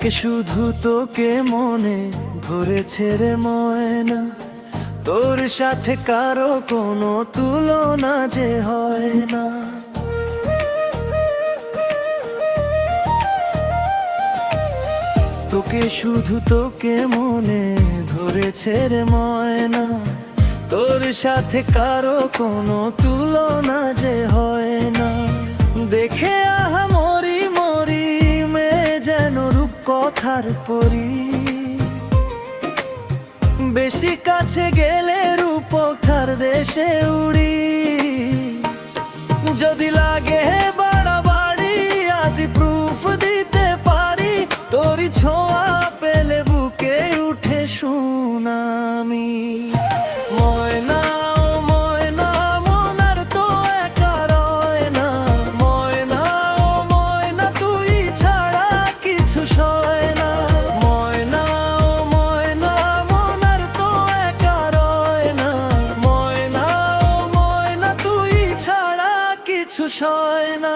তোকে শুধু তোকে মনে ধরেছে রে ময়না, তোর সাথে কারো কোনো তুলনা যে হয় না। তোকে শুধু তোকে মনে ধরেছে রে ময়না, তোর সাথে কারো কোনো তুলনা যে হয় না। দেখে আহা মরি মরি মেয়ে যেন রূপ কথার পরি, বেশি কাছে গেলে রূপকথার দেশে উড়ি। যদি লাগে বাড়াবাড়ি আজ প্রুফ দিতে পারি, তোরই ছোঁয়া পেলে বুকে উঠে সুনামি। ময়না ও ময়না মন আর তো একা রয় না, ময়না ও ময়না তুই ছাড়া কিছু সয় না। ময়না ও ময়না মন আর তো একা রয় না, ময়না ও ময়না তুই ছাড়া কিছু সয় না।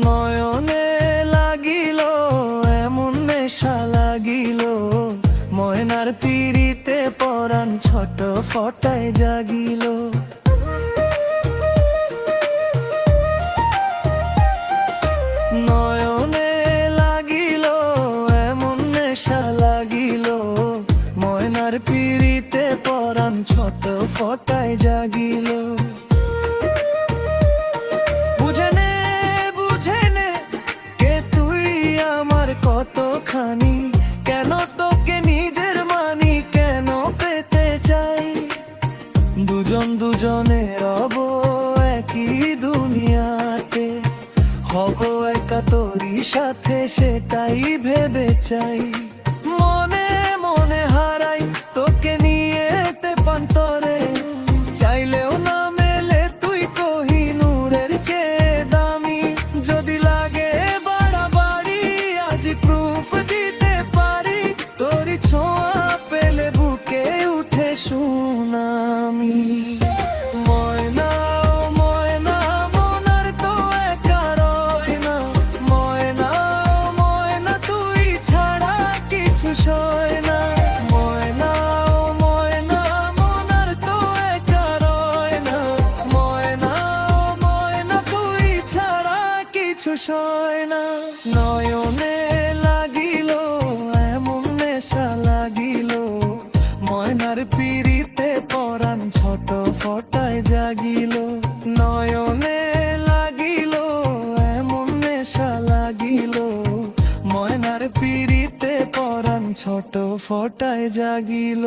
নয়নে লাগিল এমন নেশা লাগিল, ময়নার পিড়িতে পরাণ ছোট ফটায় জাগিল। নয়নে লাগিল এমন নেশা লাগিল, ময়নার পিড়িতে পরাণ ছোট ফটায় জাগিল। কতখানি কেন তোকে নিজের মানি, কেন পেতে চাই দুজন দুজনের রব একই দুনিয়াতে, হব একা তোরই সাথে সেটাই ভেবে চাই। মনে মনে হারাই তোকে নিয়ে তেপান্তরে, চাইলেও না মেলে তুই কোহিনূরের চেয়ে দামি। যদি লাগে বাড়াবাড়ি আজ প্রুফ দিতে পারি, তোরই ছোঁয়া পেলে বুকে উঠে সুনামি। ময়না ও ময়না মন আর তো একা রয় না, ময়না ও ময়না তুই ছাড়া কিছু সয় না। ময়না ও ময়না মন আর তো একা রয় না, ময়না ও ময়না তুই ছাড়া কিছু সয় না। নয়নে লাগিল এমন নেশা লাগিল, ময়নার পিড়িতে পরাণ ছোট ফটায় জাগিল। নয়নে লাগিল এমন নেশা লাগিল, ময়নার পিড়িতে পরাণ ছোট ফটায় জাগিল।